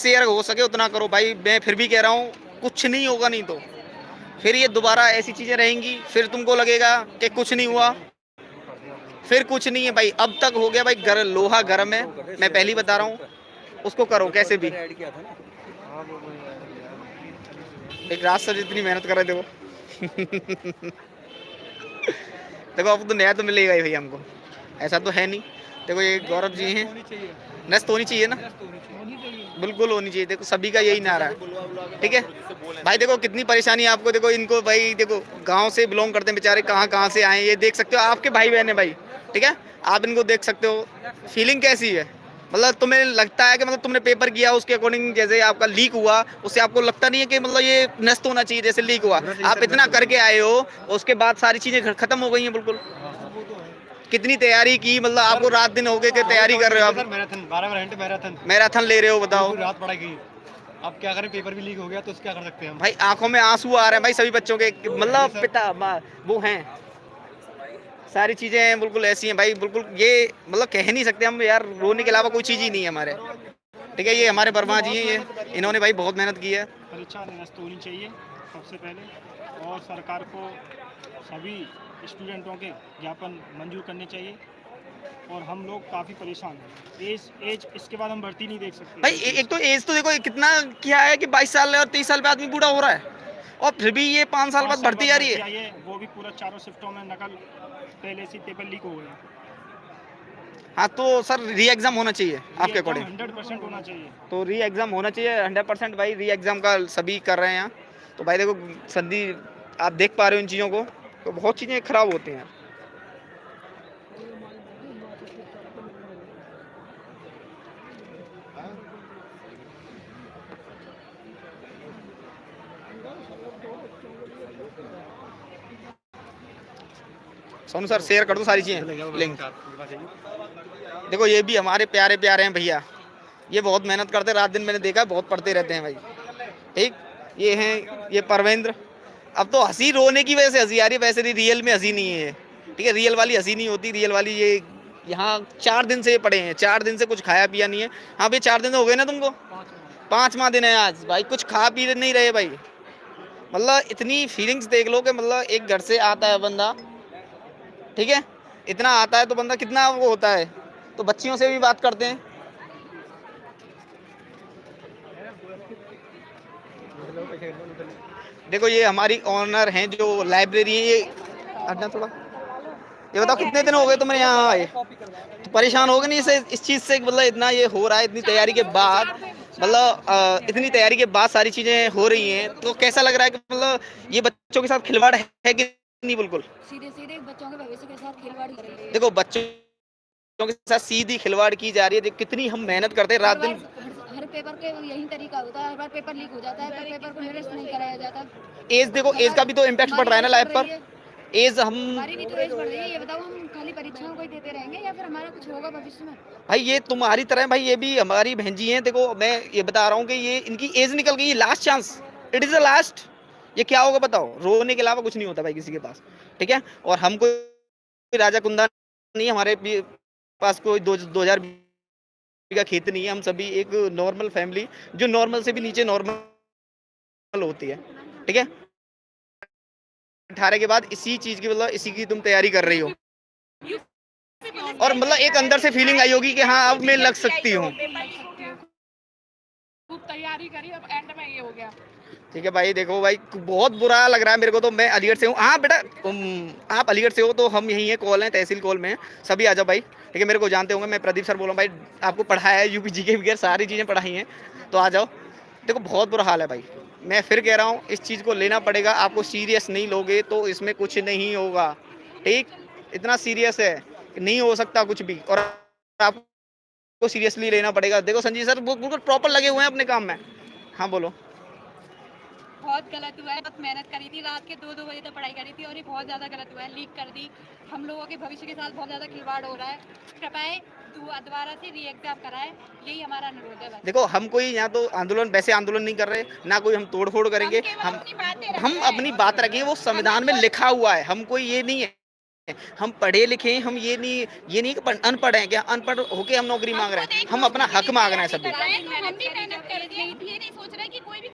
Share हो सके उतना करो भाई। मैं फिर भी कह रहा हूँ कुछ नहीं होगा, नहीं तो फिर ये दोबारा ऐसी चीजें रहेंगी, फिर तुमको लगेगा कि कुछ नहीं हुआ, फिर कुछ नहीं है भाई। अब तक हो गया भाई, लोहा गर्म है, मैं पहली बता रहा हूँ, उसको करो कैसे भी। एक रात सर इतनी मेहनत कर रहे थे वो देखो अब तो नया तो मिलेगा ही भाई हमको, ऐसा तो है नहीं। देखो ये गौरव जी हैं, नस तो होनी चाहिए ना, बिल्कुल होनी चाहिए। देखो सभी का यही नारा है, ठीक है भाई। देखो कितनी परेशानी है आपको, देखो इनको भाई, देखो गांव से बिलोंग करते हैं बेचारे, कहाँ कहाँ से आए, ये देख सकते हो, आपके भाई बहन है भाई, ठीक है। आप इनको देख सकते हो, फीलिंग कैसी है, मतलब तुम्हें लगता है कि मतलब तुमने पेपर किया उसके अकॉर्डिंग जैसे आपका लीक हुआ, उससे आपको लगता नहीं है कि मतलब ये नष्ट होना चाहिए जैसे लीक हुआ। आप इतना करके आए हो, उसके बाद सारी चीजें खत्म हो गई हैं बिल्कुल। कितनी तैयारी की, मतलब आपको रात दिन हो गए कि तैयारी कर रहे हो आप, मैराथन 12 घंटे मैराथन ले रहे हो, बताओ रात पढ़ाई की। अब क्या करें, पेपर भी लीक हो गया तो क्या कर सकते हैं हम। भाई आंखों में आंसू आ रहे हैं भाई सभी बच्चों के, मतलब पिता वो हैं, सारी चीजें हैं बिल्कुल ऐसी हैं भाई, बिल्कुल ये मतलब कह नहीं सकते हम यार, रोने के अलावा कोई चीज ही नहीं है हमारे, ठीक है। ये हमारे वर्मा जी हैं, ये इन्होंने भाई बहुत मेहनत की है। परीक्षा निरस्त होनी चाहिए सबसे पहले, और सरकार को सभी स्टूडेंटों के ज्ञापन मंजूर करने चाहिए। और हम लोग काफ़ी परेशान हैं, एज इसके बाद हम भर्ती नहीं देख सकते भाई एक तो एज तो देखो कितना क्या है कि 22 साल है और 23 साल पे आदमी बूढ़ा हो रहा है, और फिर भी ये 5 साल बाद भर्ती आ रही है। वो भी पूरा 4 शिफ्टों में नकल, पहले से पेपर लीक हो गया। हाँ तो सर री एग्जाम होना चाहिए आपके अकॉर्डिंग, 100% होना चाहिए, तो री एग्जाम होना चाहिए 100% भाई। री एग्जाम का सभी कर रहे हैं यहाँ, तो भाई देखो संधि आप देख पा रहे हो इन चीज़ों को, तो बहुत चीज़ें खराब होती हैं। सोनू सर शेयर कर दो सारी चीज़ें लिंक। देखो ये भी हमारे प्यारे प्यारे हैं भैया, ये बहुत मेहनत करते हैं, रात दिन मैंने देखा बहुत पढ़ते रहते हैं भाई, ठीक। ये हैं ये परवेंद्र, अब तो हंसी रोने की वजह से हंसी आ रही है, वैसे रियल में हंसी नहीं है, ठीक है। रियल वाली हंसी नहीं होती, रियल वाली ये यहाँ 4 दिन से ये पड़े हैं, 4 दिन से कुछ खाया पिया नहीं है। हाँ भाई 4 दिन हो गए ना तुमको, 5वां दिन है आज भाई, कुछ खा पी नहीं रहे भाई। मतलब इतनी फीलिंग्स देख लो कि मतलब एक घर से आता है बंदा, ठीक है, इतना आता है तो बंदा कितना वो होता है, तो बच्चियों से भी बात करते हैं। देखो ये हमारी ऑनर हैं जो लाइब्रेरी है, ये हटना थोड़ा, ये बताओ कितने दिन हो गए तुम्हें यहाँ आए, तो परेशान हो गए नहीं इस चीज़ से, मतलब इतना ये हो रहा है, इतनी तैयारी के बाद, मतलब इतनी तैयारी के बाद सारी चीज़ें हो रही हैं, तो कैसा लग रहा है कि मतलब ये बच्चों के साथ खिलवाड़ है कि नहीं? बिल्कुल सीधे सीधे बच्चों के भविष्य के साथ खिलवाड़ कर रही है। देखो बच्चों के साथ सीधी खिलवाड़ की जा रही है, कितनी हम मेहनत करते हैं रात दिन। हर पेपर के यही तरीका होता है, हर बार पेपर लीक हो जाता है, तो पेपर को निरस्त नहीं कराया जाता। एज देखो, एज का भी तो इम्पैक्ट पड़ रहा है ना लाइफ पर, एज हमारी भी तो एज बढ़ रही है। ये बताओ हम खाली परीक्षाओं को ही देते रहेंगे या फिर हमारा कुछ होगा भविष्य में? भाई ये तुम्हारी तरह भाई, ये भी हमारी बहन जी हैं। देखो मैं ये बता रहा हूँ कि ये इनकी एज निकल गई, last chance, it is the last. ये क्या होगा बताओ, रोने के अलावा कुछ नहीं होता भाई किसी के पास, ठीक है। और हम कोई राजा कुंदा नहीं, हमारे पास कोई 2000 का खेत नहीं है, हम सभी एक नॉर्मल फैमिली, जो नॉर्मल से भी नीचे नॉर्मल होती है, ठीक है। 18 के बाद इसी चीज की, मतलब इसी की तुम तैयारी कर रही हो, और मतलब एक अंदर से फीलिंग आई होगी कि हाँ अब मैं लग सकती हूँ। खूब तैयारी करी, अब एंड में ये हो गया। ठीक है भाई, देखो भाई बहुत बुरा लग रहा है मेरे को, तो मैं अलीगढ़ से हूँ। हाँ बेटा आप अलीगढ़ से हो, तो हम यहीं हैं, कॉल हैं, तहसील कॉल में हैं, सभी आ जाओ भाई, ठीक है। मेरे को जानते होंगे, मैं प्रदीप सर बोल रहा हूँ भाई, आपको पढ़ाया है यूपी जीके वगैरह सारी चीज़ें पढ़ाई हैं, तो आ जाओ। देखो बहुत बुरा हाल है भाई, मैं फिर कह रहा हूँ इस चीज़ को लेना पड़ेगा आपको, सीरियस नहीं लोगे तो इसमें कुछ नहीं होगा, ठीक। इतना सीरियस है कि नहीं हो सकता कुछ भी, और आपको सीरियसली लेना पड़ेगा। देखो संजीव सर बिल्कुल प्रॉपर लगे हुए हैं अपने काम में। हाँ बोलो। बहुत गलत हुआ है, बहुत मेहनत करी थी, रात के 2-2 बजे तक पढ़ाई करी थी, और ये बहुत ज़्यादा गलत हुआ है, लीक कर दी। हम लोगों के भविष्य के साथ बहुत ज़्यादा खिलवाड़ हो रहा है। कृपया दोबारा से री एग्जाम कराएं, यही हमारा अनुरोध है। देखो हम कोई यहाँ तो आंदोलन, वैसे आंदोलन नहीं कर रहे ना, कोई हम तोड़ फोड़ करेंगे, हम अपनी बात रखेंगे, वो संविधान में लिखा हुआ है, हम कोई ये नहीं है हम पढ़े लिखे, हम ये नहीं कि अनपढ़ हैं, क्या अनपढ़ होके हम नौकरी मांग रहे हैं, हम अपना हक मांग रहे हैं सभी। हम भी मेहनत करी थी, सोच रहे हैं कि कोई भी